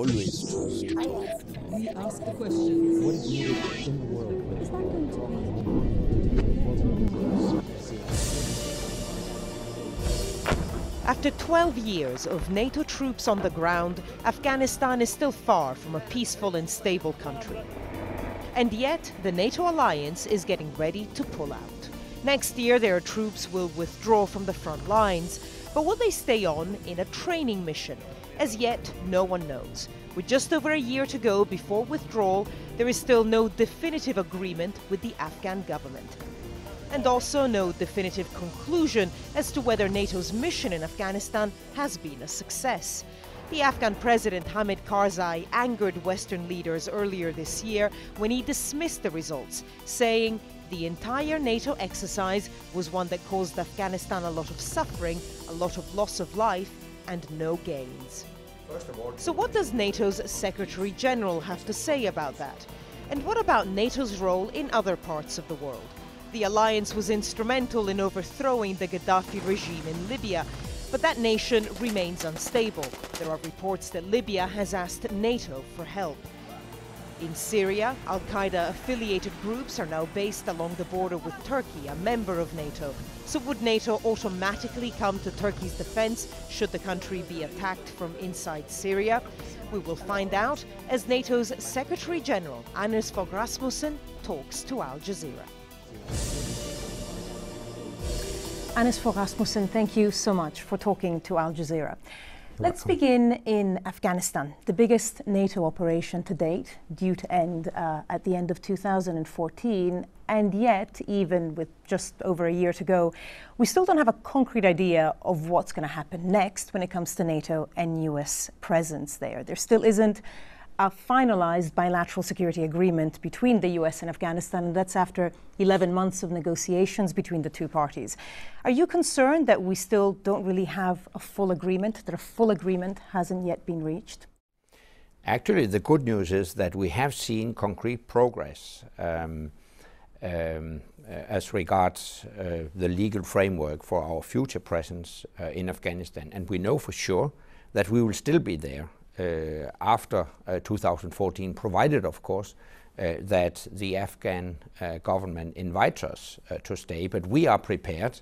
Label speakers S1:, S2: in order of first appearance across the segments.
S1: always choose to act.
S2: We ask the questions.
S3: What is needed in the world?
S4: Is that going to be?
S5: After 12 years of NATO troops on the ground, Afghanistan is still far from a peaceful and stable country. And yet, the NATO alliance is getting ready to pull out. Next year, their troops will withdraw from the front lines, but will they stay on in a training mission? As yet, no one knows. With just over a year to go before withdrawal, there is still no definitive agreement with the Afghan government. And also no definitive conclusion as to whether NATO's mission in Afghanistan has been a success. The Afghan President Hamid Karzai angered Western leaders earlier this year when he dismissed the results, saying the entire NATO exercise was one that caused Afghanistan a lot of suffering, a lot of loss of life, and no gains. So what does NATO's Secretary General have to say about that? And what about NATO's role in other parts of the world? The alliance was instrumental in overthrowing the Gaddafi regime in Libya, but that nation remains unstable. There are reports that Libya has asked NATO for help. In Syria, al-Qaeda-affiliated groups are now based along the border with Turkey, a member of NATO. So would NATO automatically come to Turkey's defense should the country be attacked from inside Syria? We will find out as NATO's Secretary General, Fogh Rasmussen, talks to Al Jazeera. Fogh Rasmussen, thank you so much for talking to Al Jazeera. Let's begin in Afghanistan, the biggest NATO operation to date, due to end at the end of 2014. And yet, even with just over a year to go, we still don't have a concrete idea of what's going to happen next when it comes to NATO and US presence there. There still isn't a finalized bilateral security agreement between the US and Afghanistan, and that's after 11 months of negotiations between the two parties. Are you concerned that we still don't really have a full agreement, that a full agreement hasn't yet been reached?
S1: Actually, the good news is that we have seen concrete progress as regards the legal framework for our future presence in Afghanistan. And we know for sure that we will still be there after 2014, provided, of course, that the Afghan government invites us to stay. But we are prepared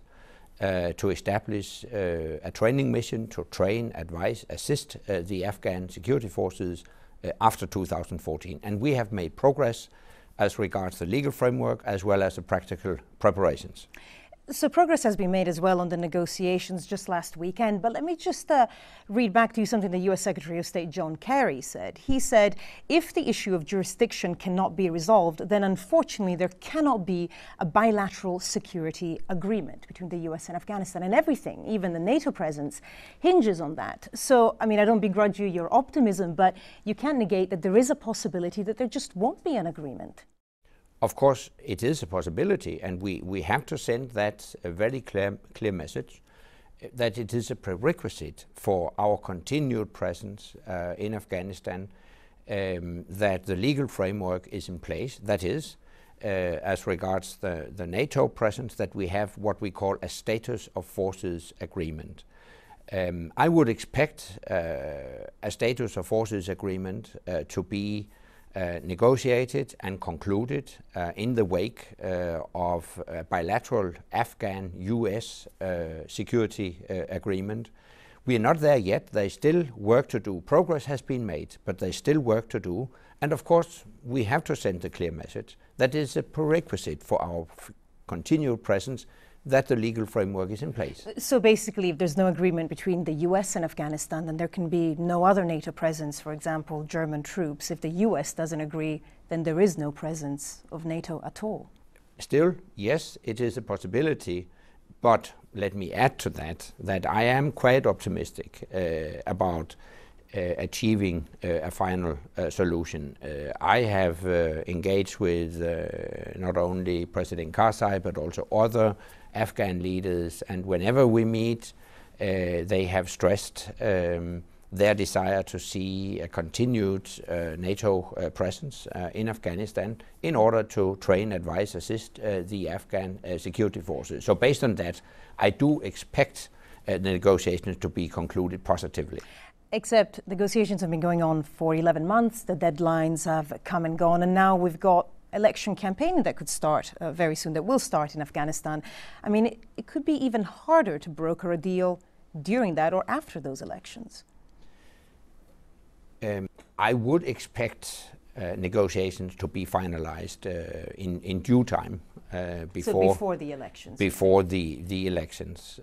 S1: to establish a training mission to train, advise, assist the Afghan security forces after 2014. And we have made progress as regards the legal framework as well as the practical preparations.
S5: So progress has been made as well on the negotiations just last weekend, but let me just read back to you something the US Secretary of State John Kerry said. He said, if the issue of jurisdiction cannot be resolved, then unfortunately there cannot be a bilateral security agreement between the US and Afghanistan, and everything, even the NATO presence, hinges on that. So, I mean, I don't begrudge you your optimism, but you can't negate that there is a possibility that there just won't be an agreement.
S1: Of course, it is a possibility, and we have to send that a very clear message that it is a prerequisite for our continued presence in Afghanistan, that the legal framework is in place. That is, as regards the NATO presence, that we have what we call a status of forces agreement. I would expect a status of forces agreement to be negotiated and concluded in the wake of a bilateral Afghan-US security agreement. We are not there yet. There's still work to do. Progress has been made, but there's still work to do. And of course, we have to send a clear message that is a prerequisite for our continued presence, that the legal framework is in place.
S5: So basically, if there's no agreement between the US and Afghanistan, then there can be no other NATO presence, for example, German troops. If the US doesn't agree, then there is no presence of NATO at all.
S1: Still, yes, it is a possibility, but let me add to that I am quite optimistic about achieving a final solution. I have engaged with not only President Karzai, but also other Afghan leaders, and whenever we meet, they have stressed their desire to see a continued NATO presence in Afghanistan in order to train, advise, assist the Afghan security forces. So based on that, I do expect the negotiations to be concluded positively.
S4: Except negotiations have been going on for 11 months, the deadlines have come and gone, and now we've got election campaign that could start very soon, that will start in Afghanistan. I mean, it could be even harder to broker a deal during that or after those elections.
S1: I would expect negotiations to be finalized in due time
S4: before the elections.
S1: Before the elections.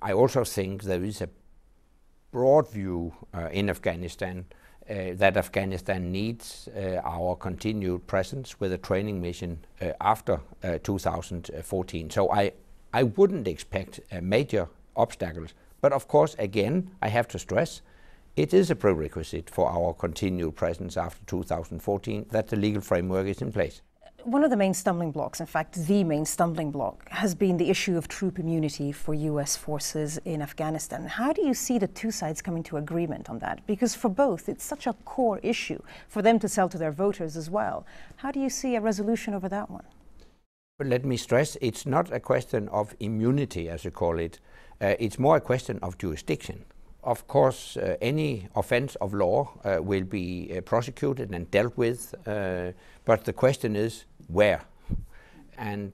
S1: I also think there is a broad view in Afghanistan that Afghanistan needs our continued presence with a training mission after 2014. So I wouldn't expect major obstacles. But of course, again, I have to stress, it is a prerequisite for our continued presence after 2014 that the legal framework is in place.
S4: One of the main stumbling blocks, in fact, the main stumbling block, has been the issue of troop immunity for US forces in Afghanistan. How do you see the two sides coming to agreement on that? Because for both, it's such a core issue for them to sell to their voters as well. How do you see a resolution over that one?
S1: But let me stress, it's not a question of immunity, as you call it. It's more a question of jurisdiction. Of course, any offense of law will be prosecuted and dealt with, but the question is where. And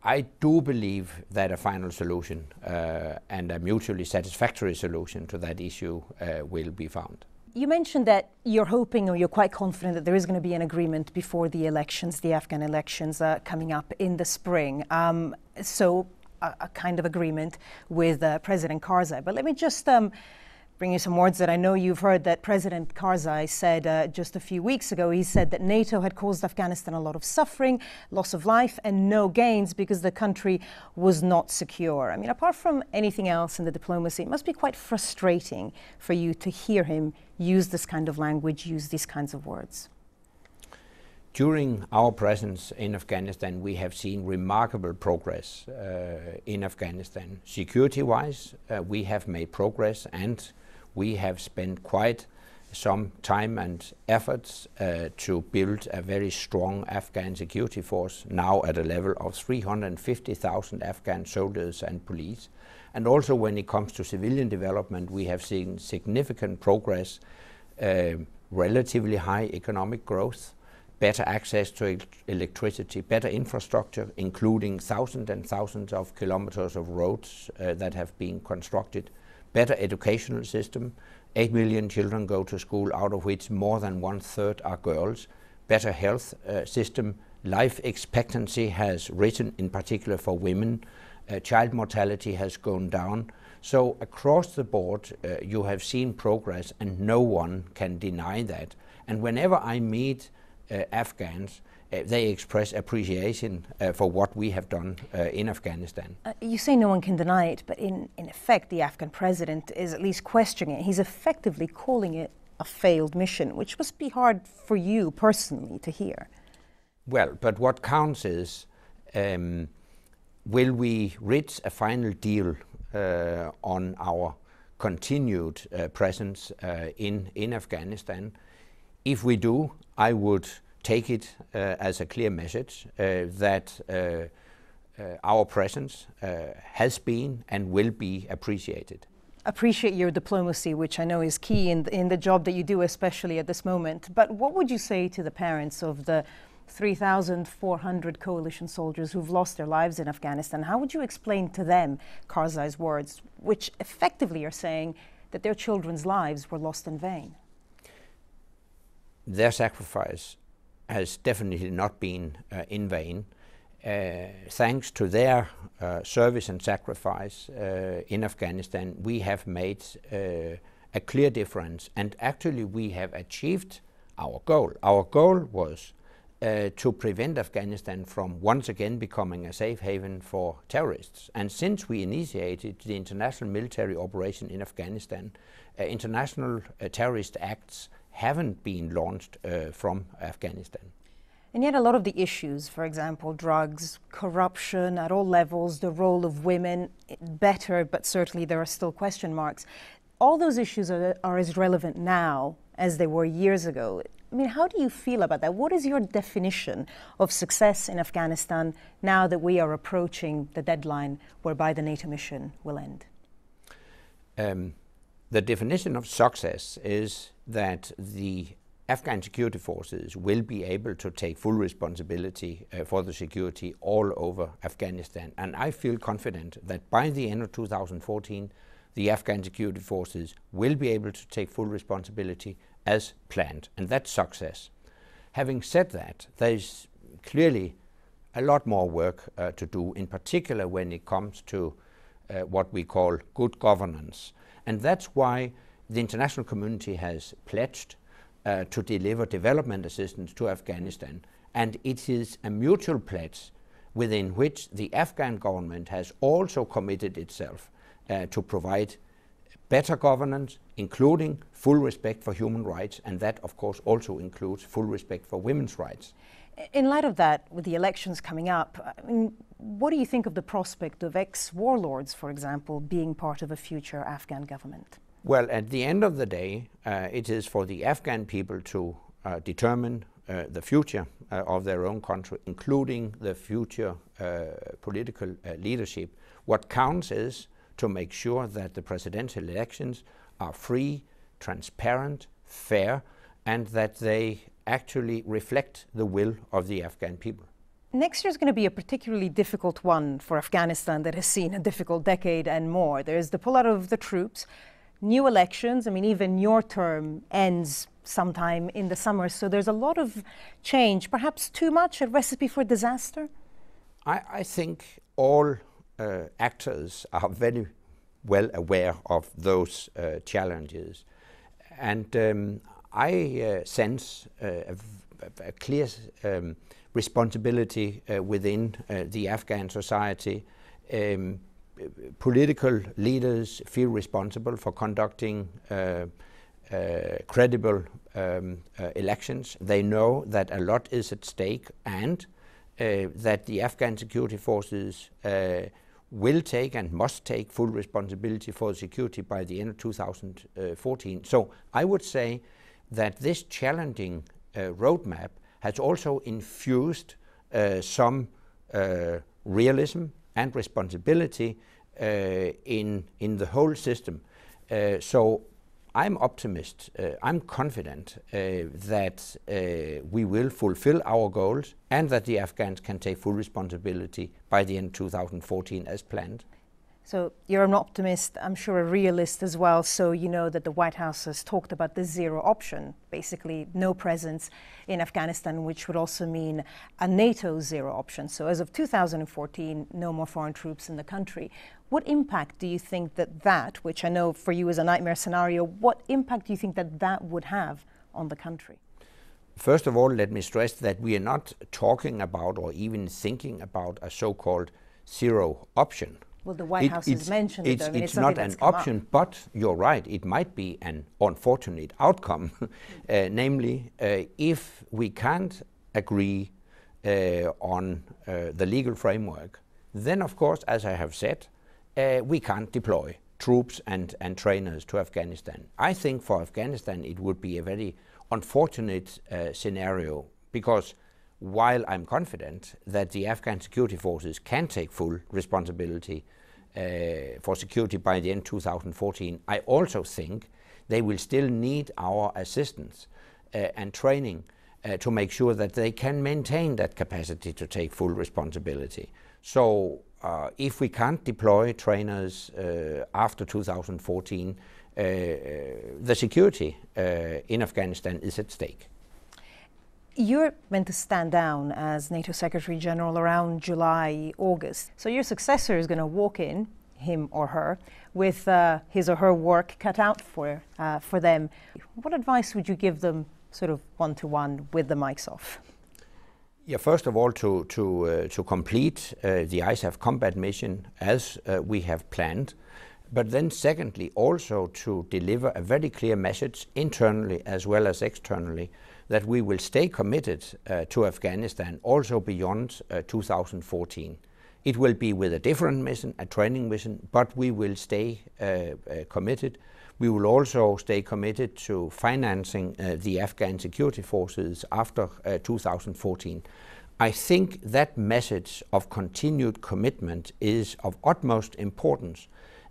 S1: I do believe that a final solution and a mutually satisfactory solution to that issue will be found.
S4: You mentioned that you're hoping, or you're quite confident, that there is going to be an agreement before the elections, the Afghan elections coming up in the spring. So a kind of agreement with President Karzai. But let me just bring you some words that I know you've heard that President Karzai said just a few weeks ago. He said that NATO had caused Afghanistan a lot of suffering, loss of life, and no gains because the country was not secure. I mean, apart from anything else in the diplomacy, it must be quite frustrating for you to hear him use this kind of language, use these kinds of words.
S1: During our presence in Afghanistan, we have seen remarkable progress in Afghanistan. Security-wise, we have made progress, and we have spent quite some time and efforts to build a very strong Afghan security force, now at a level of 350,000 Afghan soldiers and police. And also when it comes to civilian development, we have seen significant progress, relatively high economic growth, better access to electricity, better infrastructure, including thousands and thousands of kilometers of roads that have been constructed, better educational system. 8 million children go to school, out of which more than 1/3 are girls. Better health system. Life expectancy has risen, in particular for women. Child mortality has gone down. So across the board, you have seen progress, and no one can deny that. And whenever I meet Afghans, they express appreciation for what we have done in Afghanistan.
S4: You say no one can deny it, but in effect, the Afghan president is at least questioning it. He's effectively calling it a failed mission, which must be hard for you personally to hear.
S1: Well, but what counts is, will we reach a final deal on our continued presence in Afghanistan? If we do, I would take it as a clear message that our presence has been and will be appreciated.
S4: Appreciate your diplomacy, which I know is key in the job that you do, especially at this moment. But what would you say to the parents of the 3,400 coalition soldiers who've lost their lives in Afghanistan? How would you explain to them Karzai's words, which effectively are saying that their children's lives were lost in vain?
S1: Their sacrifice has definitely not been in vain. Thanks to their service and sacrifice in Afghanistan, we have made a clear difference, and actually we have achieved our goal. Our goal was to prevent Afghanistan from once again becoming a safe haven for terrorists. And since we initiated the international military operation in Afghanistan, international terrorist acts haven't been launched from Afghanistan.
S4: And yet a lot of the issues, for example, drugs, corruption at all levels, the role of women, better, but certainly there are still question marks. All those issues are as relevant now as they were years ago. I mean, how do you feel about that? What is your definition of success in Afghanistan now that we are approaching the deadline whereby the NATO mission will end?
S1: The definition of success is that the Afghan security forces will be able to take full responsibility for the security all over Afghanistan. And I feel confident that by the end of 2014, the Afghan security forces will be able to take full responsibility as planned, and that's success. Having said that, there's clearly a lot more work to do, in particular when it comes to what we call good governance. And that's why the international community has pledged to deliver development assistance to Afghanistan. And it is a mutual pledge within which the Afghan government has also committed itself to provide better governance, including full respect for human rights, and that of course also includes full respect for women's rights.
S4: In light of that, with the elections coming up, I mean, what do you think of the prospect of ex-warlords, for example, being part of a future Afghan government?
S1: Well, at the end of the day, it is for the Afghan people to determine the future of their own country, including the future political leadership. What counts is to make sure that the presidential elections are free, transparent, fair, and that they actually reflect the will of the Afghan people.
S4: Next year is going to be a particularly difficult one for Afghanistan that has seen a difficult decade and more. There's the pullout of the troops, new elections. I mean, even your term ends sometime in the summer. So there's a lot of change, perhaps too much, a recipe for disaster?
S1: I think all actors are very well aware of those challenges. And I sense a clear responsibility within the Afghan society. Political leaders feel responsible for conducting credible elections. They know that a lot is at stake, and that the Afghan security forces will take and must take full responsibility for security by the end of 2014. So I would say that this challenging roadmap has also infused some realism and responsibility in the whole system. So I'm optimist, I'm confident that we will fulfill our goals and that the Afghans can take full responsibility by the end of 2014 as planned.
S4: So you're an optimist, I'm sure a realist as well, so you know that the White House has talked about the zero option, basically no presence in Afghanistan, which would also mean a NATO zero option. So as of 2014, no more foreign troops in the country. What impact do you think that, which I know for you is a nightmare scenario, what impact do you think that would have on the country?
S1: First of all, let me stress that we are not talking about or even thinking about a so-called zero option.
S4: Well, the White House has mentioned it. I mean,
S1: it's not an option, but you're right, it might be an unfortunate outcome. Namely, if we can't agree on the legal framework, then of course, as I have said, we can't deploy troops and trainers to Afghanistan. I think for Afghanistan it would be a very unfortunate scenario, because while I'm confident that the Afghan security forces can take full responsibility for security by the end of 2014, I also think they will still need our assistance and training to make sure that they can maintain that capacity to take full responsibility. So if we can't deploy trainers after 2014, the security in Afghanistan is at stake.
S4: You're meant to stand down as NATO Secretary General around July, August. So your successor is going to walk in, him or her, with his or her work cut out for them. What advice would you give them, sort of one-to-one with the mics off?
S1: Yeah, first of all, to complete the ISAF combat mission as we have planned. But then secondly, also to deliver a very clear message internally as well as externally that we will stay committed to Afghanistan also beyond 2014. It will be with a different mission, a training mission, but we will stay committed. We will also stay committed to financing the Afghan security forces after 2014. I think that message of continued commitment is of utmost importance.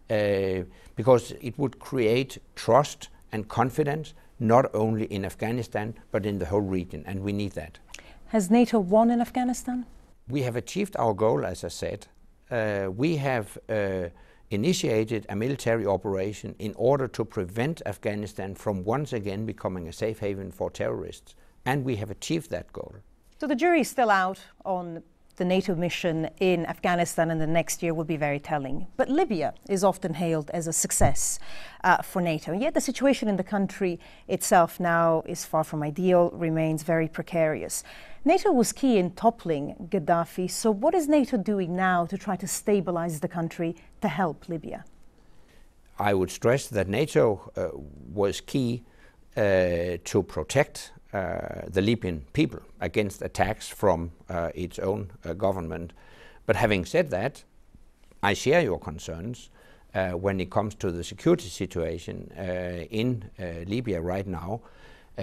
S1: because it would create trust and confidence not only in Afghanistan but in the whole region, and we need that.
S4: Has NATO won in Afghanistan?
S1: We have achieved our goal, as I said. We have initiated a military operation in order to prevent Afghanistan from once again becoming a safe haven for terrorists, and we have achieved that goal.
S4: So the jury is still out on the NATO mission in Afghanistan, and the next year will be very telling. But Libya is often hailed as a success for NATO, and yet the situation in the country itself now is far from ideal, remains very precarious. NATO was key in toppling Gaddafi, so what is NATO doing now to try to stabilize the country to help Libya?
S1: I would stress that NATO was key to protect the Libyan people against attacks from its own government. But having said that, I share your concerns when it comes to the security situation in Libya right now.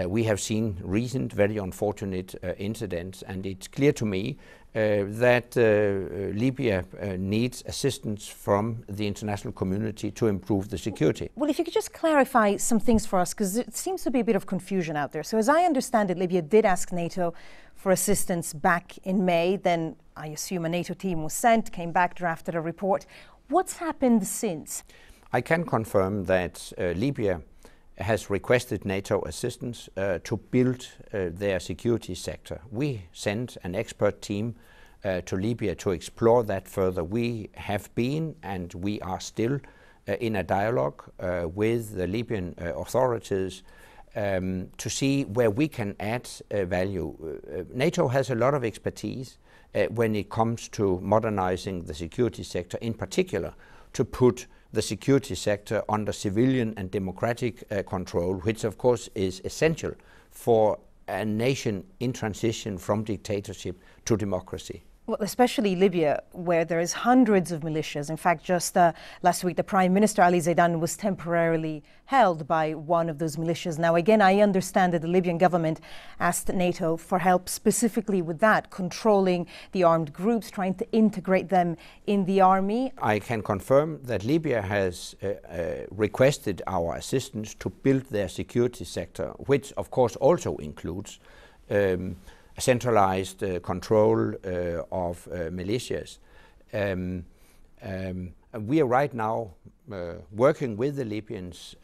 S1: We have seen recent very unfortunate incidents, and it's clear to me that Libya needs assistance from the international community to improve the security.
S4: Well, if you could just clarify some things for us, because it seems to be a bit of confusion out there. So as I understand it, Libya did ask NATO for assistance back in May. Then I assume a NATO team was sent, came back, drafted a report. What's happened since?
S1: I can confirm that Libya has requested NATO assistance to build their security sector. We sent an expert team to Libya to explore that further. We have been and we are still in a dialogue with the Libyan authorities to see where we can add value. NATO has a lot of expertise when it comes to modernizing the security sector, in particular to put the security sector under civilian and democratic control, which of course is essential for a nation in transition from dictatorship to democracy.
S4: Well, especially Libya, where there is hundreds of militias. In fact, just last week, the Prime Minister, Ali Zaidan, was temporarily held by one of those militias. Now, again, I understand that the Libyan government asked NATO for help specifically with that, controlling the armed groups, trying to integrate them in the army.
S1: I can confirm that Libya has requested our assistance to build their security sector, which of course also includes centralized control of militias. We are right now working with the Libyans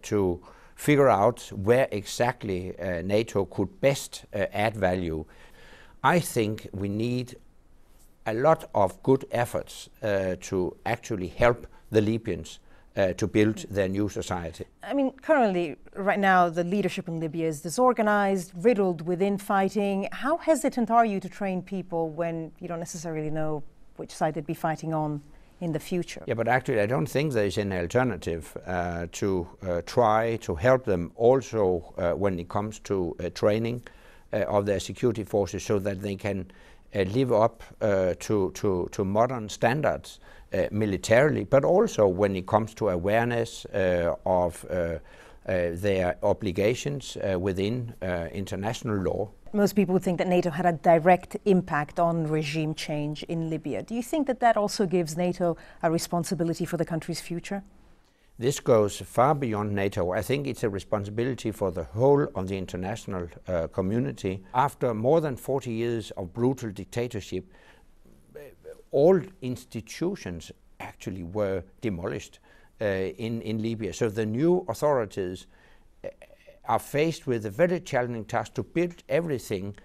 S1: to figure out where exactly NATO could best add value. I think we need a lot of good efforts to actually help the Libyans to build their new society.
S4: I mean, currently, right now, the leadership in Libya is disorganized, riddled with infighting. How hesitant are you to train people when you don't necessarily know which side they'd be fighting on in the future?
S1: Yeah, but actually I don't think there is an alternative to try to help them also when it comes to training of their security forces so that they can live up to modern standards militarily, but also when it comes to awareness of their obligations within international law.
S4: Most people would think that NATO had a direct impact on regime change in Libya. Do you think that that also gives NATO a responsibility for the country's future?
S1: This goes far beyond NATO. I think it's a responsibility for the whole of the international community. After more than 40 years of brutal dictatorship, all institutions actually were demolished in Libya. So the new authorities are faced with a very challenging task to build everything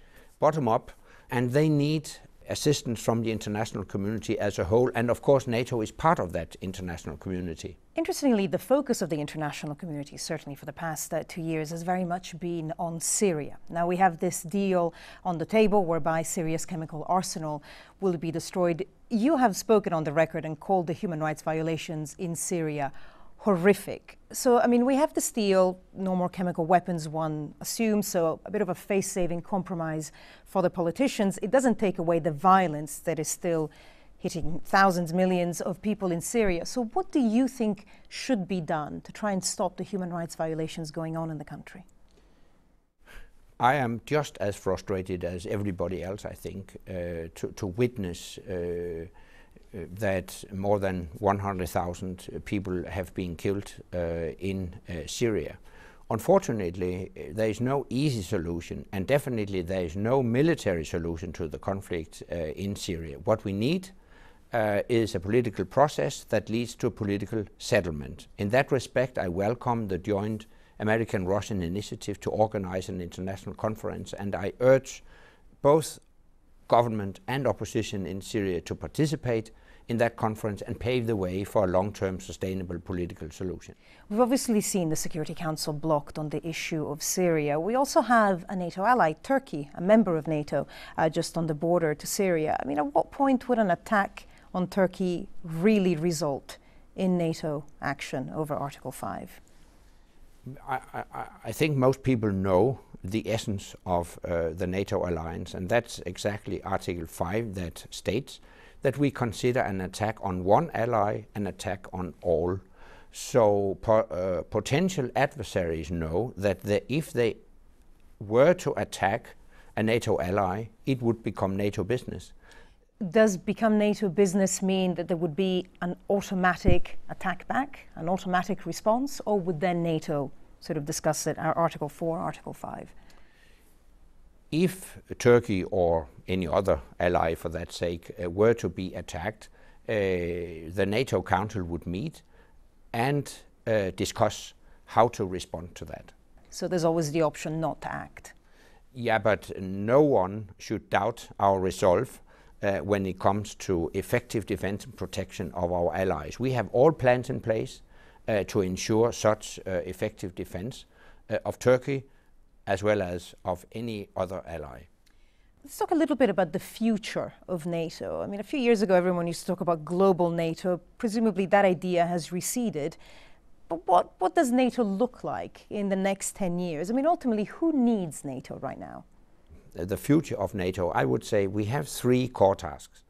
S1: bottom up, and they need assistance from the international community as a whole, and of course NATO is part of that international community.
S4: Interestingly, the focus of the international community, certainly for the past 2 years, has very much been on Syria. Now we have this deal on the table whereby Syria's chemical arsenal will be destroyed. You have spoken on the record and called the human rights violations in Syria horrific. So, I mean, we have this deal, no more chemical weapons, one assumes, so a bit of a face-saving compromise for the politicians. It doesn't take away the violence that is still hitting thousands, millions of people in Syria. So what do you think should be done to try and stop the human rights violations going on in the country?
S1: I am just as frustrated as everybody else, I think, to witness that more than 100,000 people have been killed in Syria. Unfortunately, there is no easy solution, and definitely there is no military solution to the conflict in Syria. What we need is a political process that leads to political settlement. In that respect, I welcome the joint American-Russian initiative to organize an international conference, and I urge both government and opposition in Syria to participate in that conference and pave the way for a long-term sustainable political solution.
S4: We've obviously seen the Security Council blocked on the issue of Syria. We also have a NATO ally, Turkey, a member of NATO, just on the border to Syria. I mean, at what point would an attack on Turkey really result in NATO action over Article 5?
S1: I think most people know the essence of the NATO alliance, and that's exactly Article 5 that states that we consider an attack on one ally an attack on all. So potential adversaries know that if they were to attack a NATO ally, it would become NATO business.
S4: Does become NATO business mean that there would be an automatic attack back, an automatic response, or would then NATO sort of discuss it, Article 4, Article 5?
S1: If Turkey or any other ally for that sake were to be attacked, the NATO Council would meet and discuss how to respond to that.
S4: So there's always the option not to act.
S1: Yeah, but no one should doubt our resolve when it comes to effective defense and protection of our allies. We have all plans in place to ensure such effective defense of Turkey as well as of any other ally.
S4: Let's talk a little bit about the future of NATO. I mean, a few years ago, everyone used to talk about global NATO. Presumably that idea has receded. But what does NATO look like in the next 10 years? I mean, ultimately, who needs NATO right now?
S1: The future of NATO, I would say we have three core tasks.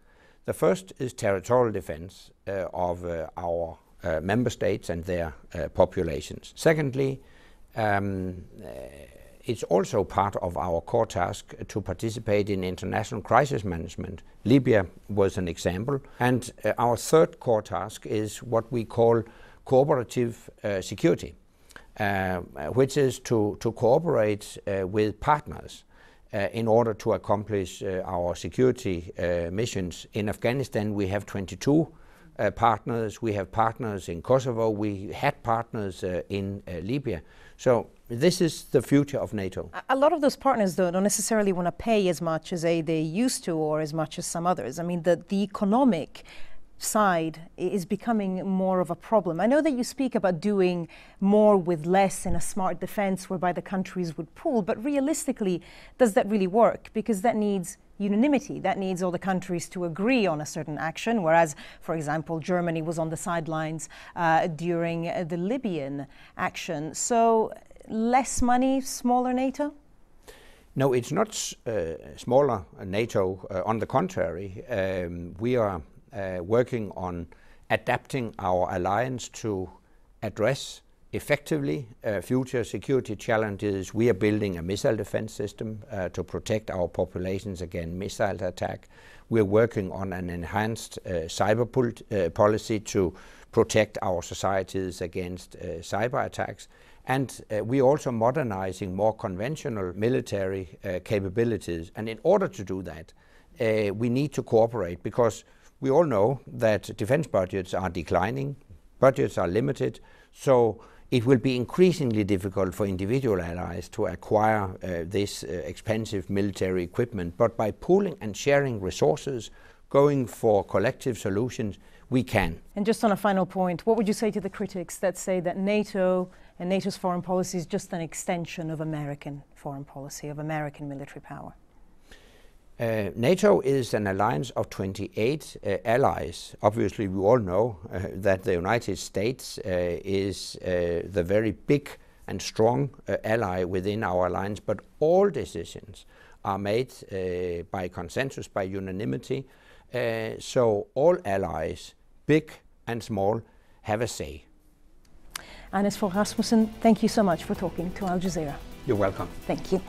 S1: The first is territorial defense of our member states and their populations. Secondly, it's also part of our core task to participate in international crisis management. Libya was an example. And our third core task is what we call cooperative security, which is to cooperate with partners in order to accomplish our security missions. In Afghanistan, we have 22 partners. We have partners in Kosovo. We had partners in Libya. So this is the future of NATO.
S4: A lot of those partners, though, don't necessarily want to pay as much as they used to or as much as some others. I mean, the economic side is becoming more of a problem. I know that you speak about doing more with less in a smart defense whereby the countries would pool, but realistically, does that really work? Because that needs unanimity. That needs all the countries to agree on a certain action, whereas, for example, Germany was on the sidelines during the Libyan action. So less money, smaller NATO?
S1: No, it's not smaller NATO. On the contrary, we are working on adapting our alliance to address effectively future security challenges. We are building a missile defense system to protect our populations against missile attack. We're working on an enhanced cyber policy to protect our societies against cyber attacks. And we're also modernizing more conventional military capabilities. And in order to do that, we need to cooperate, because we all know that defense budgets are declining, budgets are limited, so it will be increasingly difficult for individual allies to acquire this expensive military equipment. But by pooling and sharing resources, going for collective solutions, we can.
S4: And just on a final point, what would you say to the critics that say that NATO and NATO's foreign policy is just an extension of American foreign policy, of American military power?
S1: NATO is an alliance of 28 allies. Obviously, we all know that the United States is the very big and strong ally within our alliance, but all decisions are made by consensus, by unanimity. So all allies, big and small, have a say.
S4: Fogh Rasmussen, thank you so much for talking to Al Jazeera.
S1: You're welcome.
S4: Thank you.